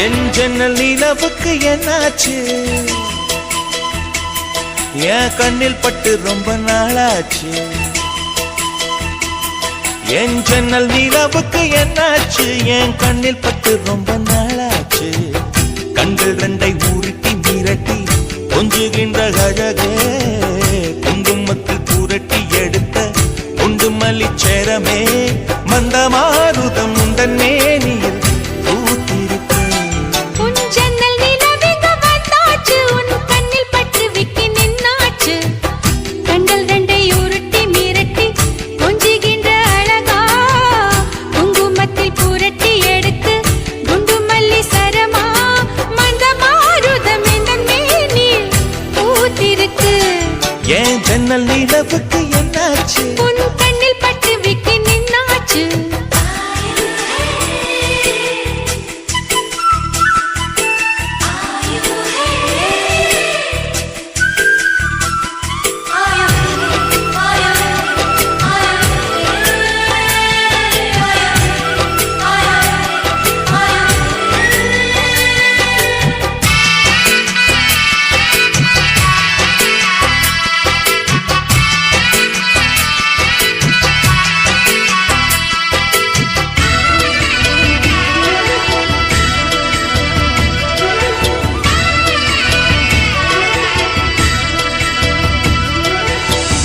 என் ஜன்னல் நிலவுக்கு என்னாச்சு என் கண்ணில் பட்டு ரொம்ப நாளாச்சு என் ஜன்னல் நிலவுக்கு என்னாச்சு என் கண்ணில் பட்டு ரொம்ப நாளாச்சு கண்கள் ரெண்டை உருட்டி மிரட்டி கொஞ்சுகின்ற அழகே குங்குமத்தில் புரட்டி எடுத்த குண்டுமல்லி சேரமே மந்தமாருதம் உந்தன் மேனியில் ஜன்னல் நிலவுக்கு என்னாச்சு உன் கண்ணில் பட்டு விட்டு நின்னாச்சு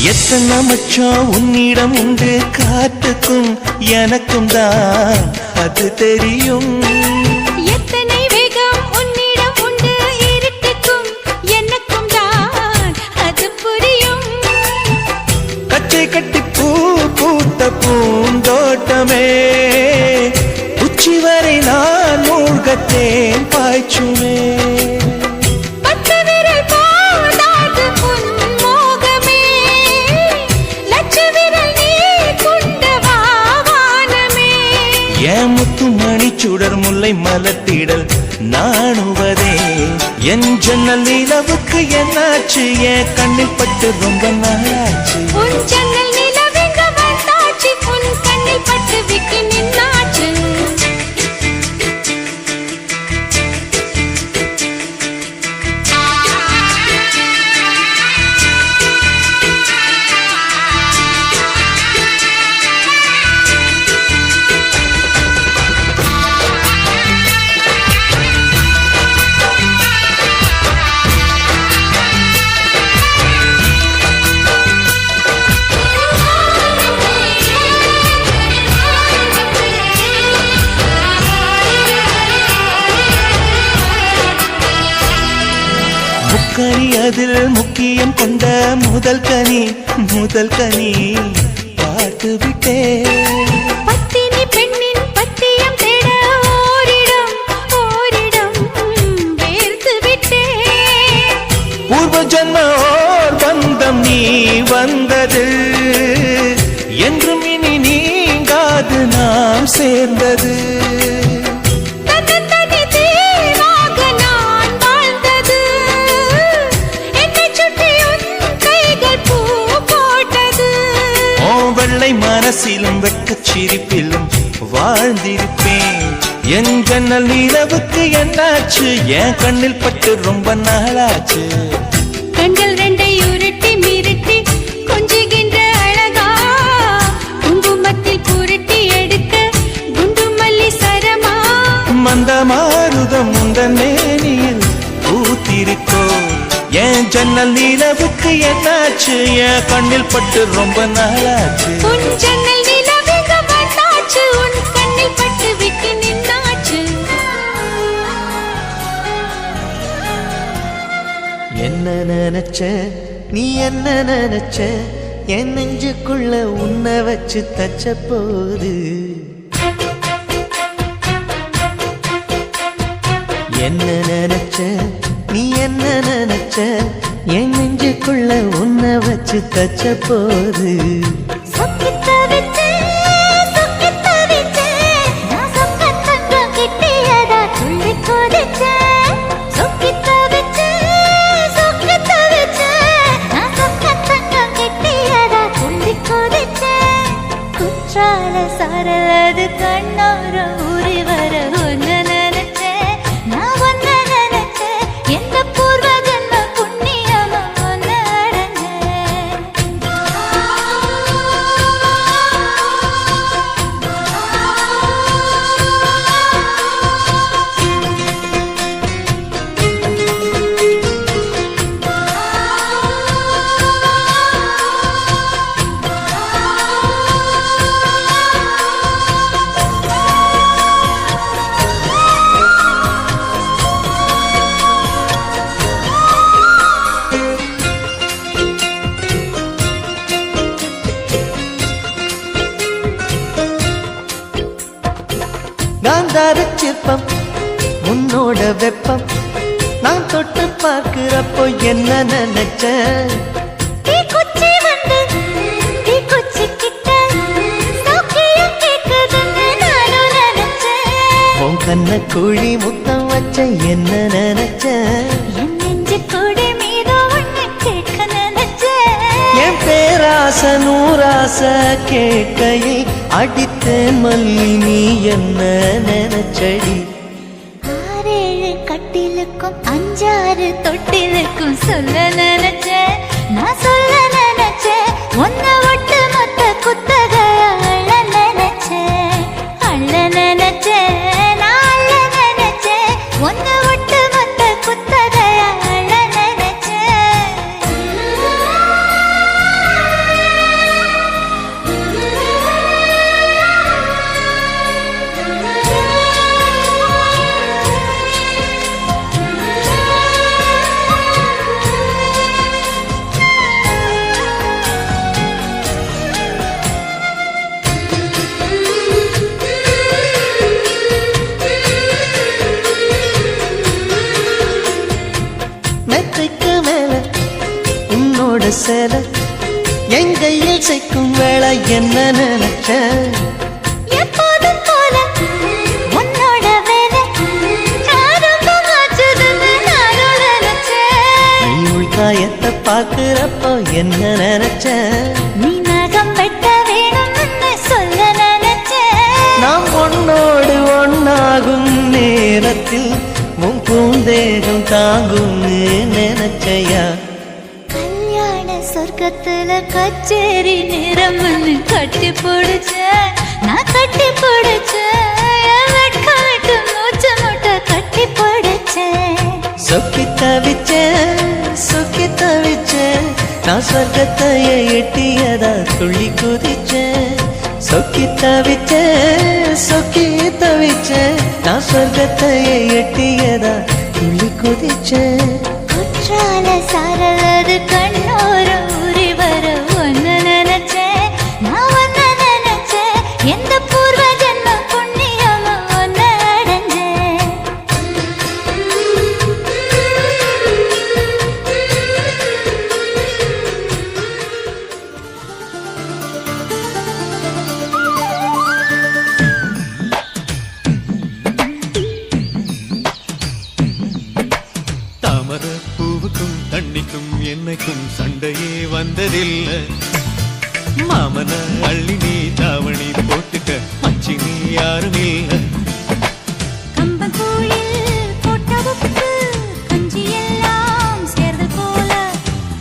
எத்தனை மச்சம் உன்னிடம் உண்டு காத்துக்கும் எனக்கும் தான் அது தெரியும் எத்தனை வேகம் உன்னிடம் உண்டு இருட்டுக்கும் எனக்கும் தான் அது புரியும் கச்சை கட்டி பூ பூத்த பூந்தோட்டமே உச்சி வரை நான் மூழ்கத்தேன் பாய்ச்சுமே சுடர் முல்லை மலத்திடல் நாணுவதே என் ஜன்னல் நிலவுக்கு என்னாச்சு என் கண்ணில் பட்டு ரொம்ப நாளாச்சு உன் ஜன்னல் நிலவெங்க வந்தாச்சு உன் கண்ணில் பட்டு விட்டு நின்னாச்சு கனி அதில் முக்கியம் கொண்ட முதல் கனி பார்த்து விட்டே பத்தினி பெண்ணின் பத்தியம் தேட ஓரிடம் வேர்த்து விட்டே பூர்வ ஜன்மோர் பந்தம் நீ வந்தது என்றும் இனி நீங்காது நாம் சேர்ந்தது மனசிலும் வெட்கச் சிரிப்பிலும் வாழ்ந்திருப்பேன் என் ஜன்னல் நிலவுக்கு என்னாச்சு என் கண்ணில் பட்டு ரொம்ப நாளாச்சு கண்கள் ரெண்டை உருட்டி மிரட்டி கொஞ்சுகின்ற அழகா குங்குமத்தில் புரட்டி எடுக்க குண்டுமல்லி சரமா மந்தமாருதம் உந்தன் மேனியில் பூத்திருக்கோ என் ஜன்னல் நிலவுக்கு என்னாச்சு என் கண்ணில் பட்டு ரொம்ப நாளாச்சு உன் ஜன்னல் நிலவெங்க வந்தாச்சு உன் கண்ணில் பட்டு விட்டு நின்னாச்சு என்ன நினைச்ச நீ என்ன நினைச்ச என் நெஞ்சுக்குள்ள உன்னை வச்சு தச்ச போது என்ன நினைச்ச நீ என்ன நினைச்ச என் நெஞ்சுக்குள்ள உன்னை வச்சு தச்ச போது சரலது கண்ணோர ஊறி வர ஒன்ன நினைச்ச அவதார சிற்பம் உன்னோட வெப்பம் நான் தொட்டு பார்க்கிறப்போ என்ன நினைச்ச தீக்குச்சி வந்து தீக்குச்சி கிட்ட சௌக்கியம் கேக்குதுன்னு நானும் நினைச்சேன். உன் கண்ண குழி முத்தம் வச்ச என்ன நினைச்ச என் நெஞ்சு கொடி மீது ஒண்ணு கேட்க நினைச்சேன். என் பேராச நூராச கேட்கையில் அடித்தேன் மல்லி நீ என்ன நினைச்சடி ஆறேழு கட்டிலுக்கும் அஞ்சாறு தொட்டிலுக்கும் சொல்ல நினைச்சேன். நான் சொல்ல நினைச்சேன். உன்னை ஒட்டு மொத்த குத்தக அள்ள நினைச்சேன். அள்ள நினைச்சேன். நான் அள்ள நினைச்சேன். உன்னை ஒட்டு மொத்த குத்தக அள்ள மெத்தைக்கு மேல உன்னோட சேலை என் கையில் சேர்க்கும் வேளை என்ன நினைச்ச எப்போதும் போல உன்னோட வேலை ஆரம்பமாச்சுதுன்னு நானும் நினைச்சேன். நீ உள்காயத்தை பார்க்கிறப்போ என்ன நினைச்ச நீ நகம் வெட்ட வேணும்னு சொல்ல நினைச்சேன். நாம் ஒன்னோடு ஒன்னாகும் நேரத்தில் உன் பூந்தேகம் தாங்கும்னு நினைச்சையா கல்யாண சொர்க்கத்துல கச்சேரி நேரம்னு கட்டி பிடிச்ச நான் கட்டி பிடிச்சேன். வெட்கம் விட்டு மூச்சு முட்டை கட்டி பிடிச்சேன். சொக்கி தவிச்சேன் நான் சொர்க்கத்தைய எட்டியதா துள்ளி குதிச்சேன் சொக்கி தவிச்சேன் நான் சொர்க்கத்தைய எட்டியதா துள்ளி குதிச்சேன் குற்றால சாரலது கண்ணோர ஊறி வர ஒன்னு நினைச்சேன். நான் ஒன்னு நினைச்சேன். எந்த பூர்வ ஜென்ம புண்ணியமா ஒன்னு அடைஞ்சேன். தாமர பூவுக்கும் தண்ணிக்கும் என்னைக்கும் சண்டையே வந்ததில்லை மாமன அள்ளி நீ தாவணி போட்டுக்க மச்சி நீ யாரும் இல்லை கம்பங்கூழில் போட்ட உப்பு கஞ்சி எல்லாம் சேர்ந்து போல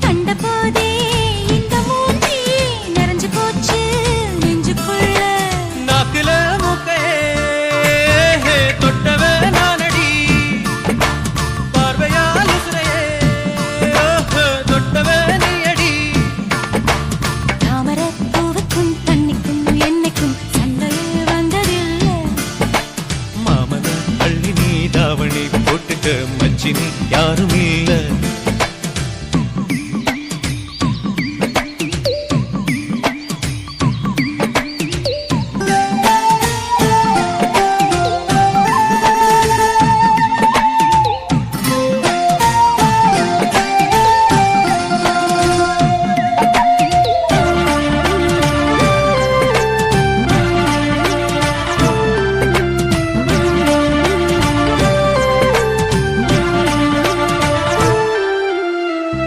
கண்ட போதே இந்த மூஞ்சி நிறைஞ்சு போச்சு நெஞ்சுக்குள்ள. நாக்குல மூக்கையே தொட்டவ நானடி பார்வையால் உசுரையே தொட்டவ நீயடி தாமரை பூவுக்கும் தண்ணிக்கும் என்னைக்கும் சண்டையே வந்ததில்லை. மாமன அள்ளி நீ தாவணி போட்டுக்க மச்சி நீ யாரும் இல்லை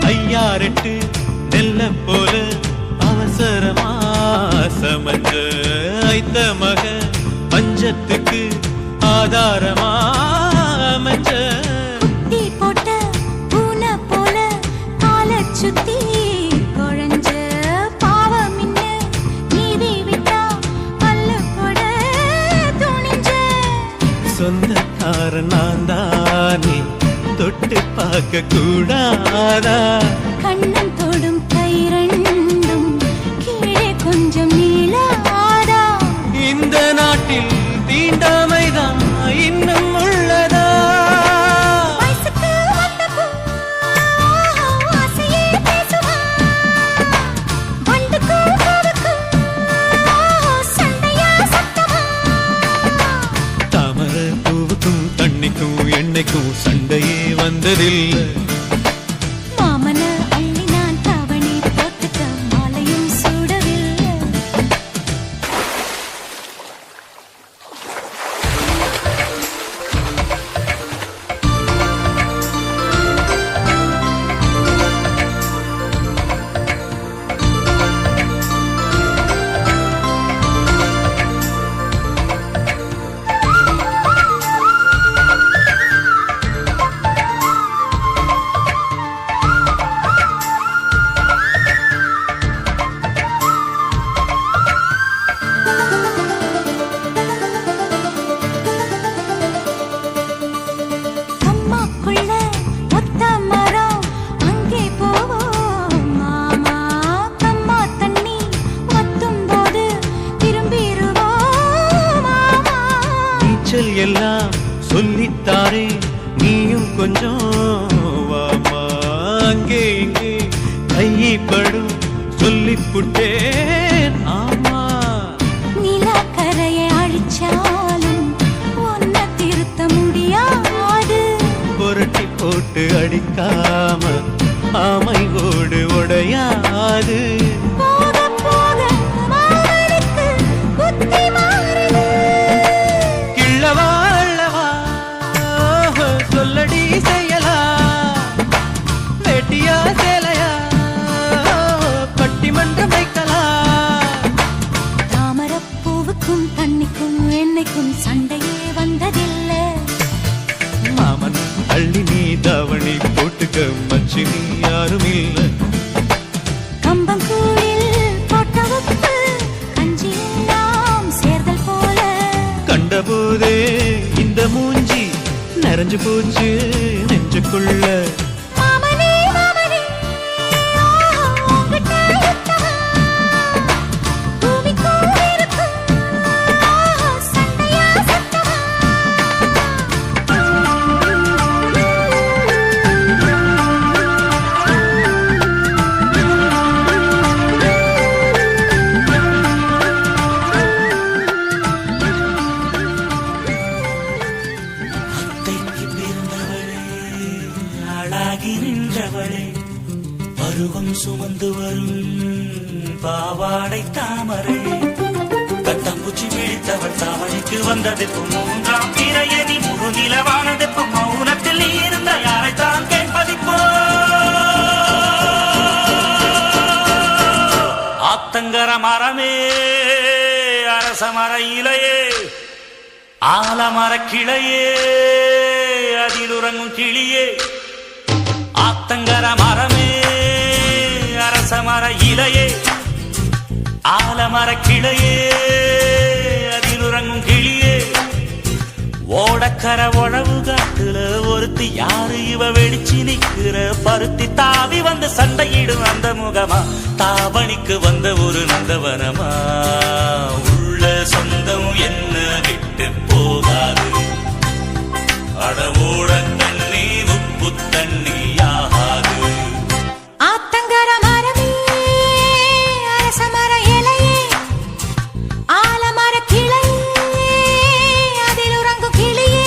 ஐயாரெட்டு நெல்ல போல அவசரமா சமஞ்ச ஐத்த மக பஞ்சத்துக்கு ஆதாரமா அமைச்ச குட்டி போட்ட பூனை போல காலை சுத்தி குழஞ்ச பாவம் இன்ன நீதி விட்டா பல்ல போட துணிஞ்ச. சொந்தக்கார நான் தானே தொட்டு பார்க்க கூடாதா கண்ணன் தொடும் கை ரெண்டும் கீழே கொஞ்சம் நீளாதா. இந்த நாட்டில் தீண்டாமைதான் இன்னும் உள்ளதா வயசுக்கு வந்த பூ ஆசையே பேசுமா. வண்டுக்கும் பூவுக்கும் சண்டையா சத்தமா. தாமரை என்னைக்கும் சண்டையே வந்ததில்லை. மாமன அள்ளி நான் தாவணி போட்டுக்க மாலையும் சூடவில்லை. அம்மாக்குள்ள ஒத்த மரம் அங்கே போவோம் மாமா. கம்மா தண்ணி வத்தும் போது திரும்பிடுவோம் மாமா. நீச்சல் எல்லாம் சொல்லித்தாரே நீயும் கொஞ்சம் வாமா. அங்கே இங்கே கைப்படும் சொல்லிப்புட்டேன் ஆமா. நிலக்கரையை அழிச்சாலும் ஒன்ன திருத்த முடியாது. புரட்டி போட்டு அடிக்காம ஆமை ஓடு உடையாது. போக போக மாமனுக்கு புத்தி மாறுது. கிள்ளவா அள்ளவா சொல்லடி செய்யலா. வேட்டியா சேலையா பட்டிமன்றம் வைக்கலாம். தாமரப்பூவுக்கும் தண்ணிக்கும் என்னைக்கும் சண்டையே வந்ததில்லை. மாமன் அள்ளி நீ தாவணி போட்டுக்க மச்சி நீ யாரும் இல்ல. கம்பங்கூழில் போட்ட உப்பு கஞ்சி எல்லாம் சேர்தல் போல. கண்டபோதே இந்த மூஞ்சி நிறைஞ்சு போச்சு நெஞ்சுக்குள்ள. மாமனே மாமனே உங்கிட்ட யுத்தமா பூமிக்கும் இருக்கும் சண்டையா சத்தமா. அத்தைக்கு பிறந்தவளே அழகி நின்றவளே பருவம் சுமந்து வரும் பாவாடை தாமரை. கட்டம்பூச்சி விழித்தவள் தாவணிக்கு வந்ததெப்பு மூன்றாம் பிறையணி முழு நிலவானதெப்பு மௌனத்தில் நீ இருந்த யாரைத்தான் கேட்பதிப்போ. ஆத்தங்கர மரமே அரச மர இலையே ஆலமர கிளையே அதில் உறங்கும் கிளியே. ஆத்தங்கர மரமே அரச மர இலையே ஆலமர கிளையே அதில் உறங்கும் கிளியே. ஓடக்கர உழவு காட்டுல ஒருத்தி யாரு இவ வெடிச்சு நிக்கிற பருத்தி தாவி வந்து சண்டையிடும் அந்த முகமா. தாவணிக்கு வந்த ஒரு நந்தவனமா. உள்ள சொந்தம் என்ன விட்டு போகாது. அடவோட தண்ணி உப்பு தண்ணி ஆகாது. ஆத்தங்கர மரமே அரச மர இலையே ஆலமர கிளையே அதில் உறங்கும் கிளியே.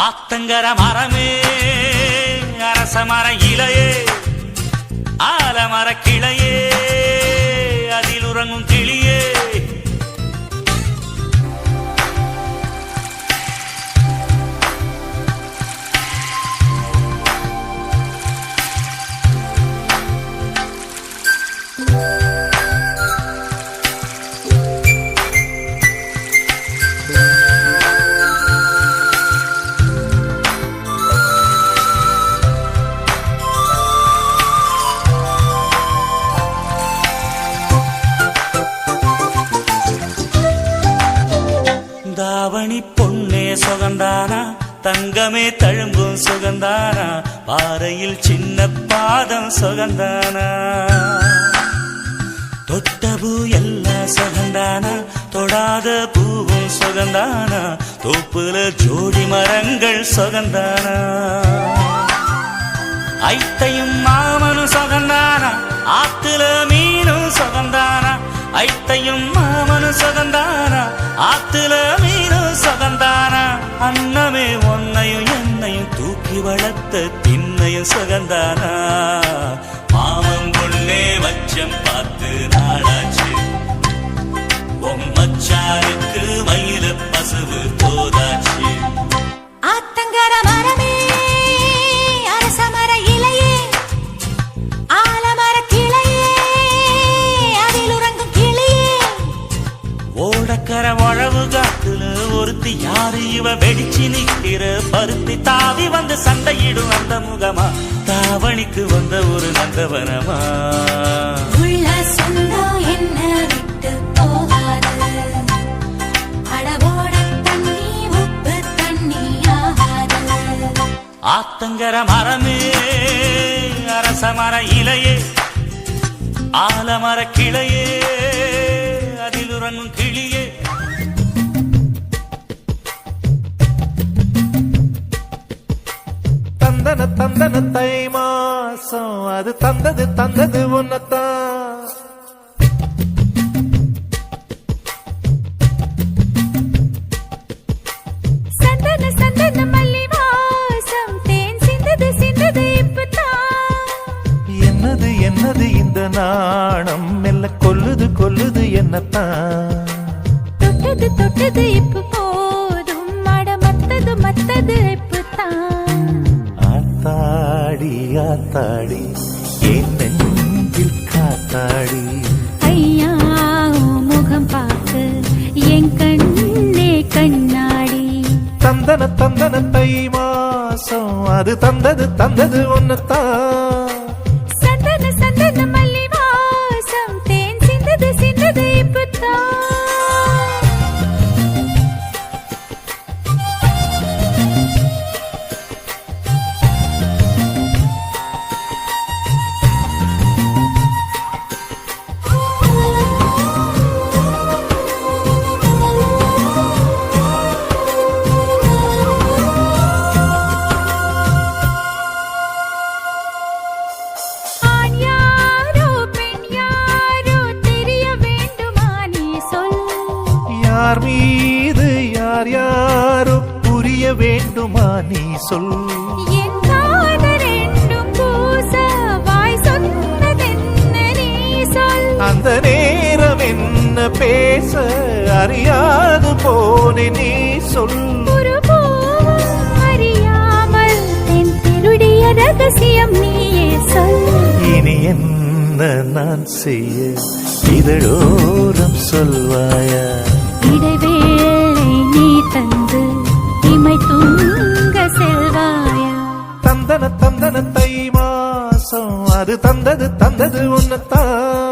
ஆத்தங்கர மரமே அரச மர இலையே ஆலமர கிளையே அதில் உறங்கும் கிளியே தாவணி பொன்னே சுகந்தானா தங்கமே தழும்பும் சுகந்தானா பாறையில் சின்ன பாதம் சுகந்தானா தொட்ட பூ எல்லாம் சுகந்தானா தொடாத பூவும் சுகந்தானா தோப்புல ஜோடி மரங்கள் சுகந்தானா ஐத்தையும் மாமனும் சுகந்தானா ஆத்துல மீனும் சுகந்தானா ஐத்தையும் மாமனும் சுகந்தானா ஆத்துல மீனும் சுகந்தானா அன்னமே ஒன்னையும் என்னையும் தூக்கி வளர்த்த திண்ணையும் சுகந்தானா மாமன் பொண்ணே வச்சம் பார்த்து நாளாச்சு மச்சாருக்கு மயில பசுவு போதாச்சு ஆத்தங்கர மரமே அரச மர இலையே ஆலமர கிளையே அதில் உறங்கும் கிளியே ஓடக்கர உழவு காத்துல ஒருத்தி யாரு இவ வெடிச்சு நிக்கிற பருத்தி தாவி வந்து சண்டையிடும் அந்த முகமா தாவணிக்கு வந்த ஒரு நந்தவனமா உள்ள சொந்தம் என்ன விட்டு போகாது அடவோட தண்ணி உப்பு தண்ணி ஆகாது ஆத்தங்கர மரமே அரச மர இலையே ஆலமர கிளையே அதில் உறங்கும் கிளியே தந்தன தந்தன தை மாசம் அது தந்தது உன்னத்தான் சந்தன சந்தன மல்லி வாசம் தேன் சிந்தது சிந்தது இப்பதான் என்னது என்னது இந்த நாணம் மெல்ல கொல்லுது என்னத்தான் தொட்டது தொட்டது இப்ப போதும் மட மத்தது இப்பதான் ஆத்தாடி ஆத்தாடி என் நெஞ்சில் காத்தாடி ஐயா உன் முகம் பார்க்க என் கண்ணே கண்ணாடி தந்தன தந்தன தை மாசம் அது தந்தது உன்னத்தான் சந்தன சந்தன மல்லி வாசம் தேன் சிந்தது சிந்தது இப்பதான் யார் மீது யார் யாரோ புரிய வேண்டுமா நீ சொல் என் காதல் ரெண்டும் பூச வாய் சொன்னதென்ன நீ சொல் அந்த நேரம் என்ன பேச அறியாது போனே நீ சொல் ஒரு பூவும் அறியாமல் என் திருடிய ரகசியம் நீயே சொல் இனி என்ன நான் செய்ய இதழோரம் சொல்வாயா இடைவேளை நீ தந்து இமை தூங்க செல்வாயா தந்தன தந்தன தை மாசம் அது தந்தது உன்னத்தான்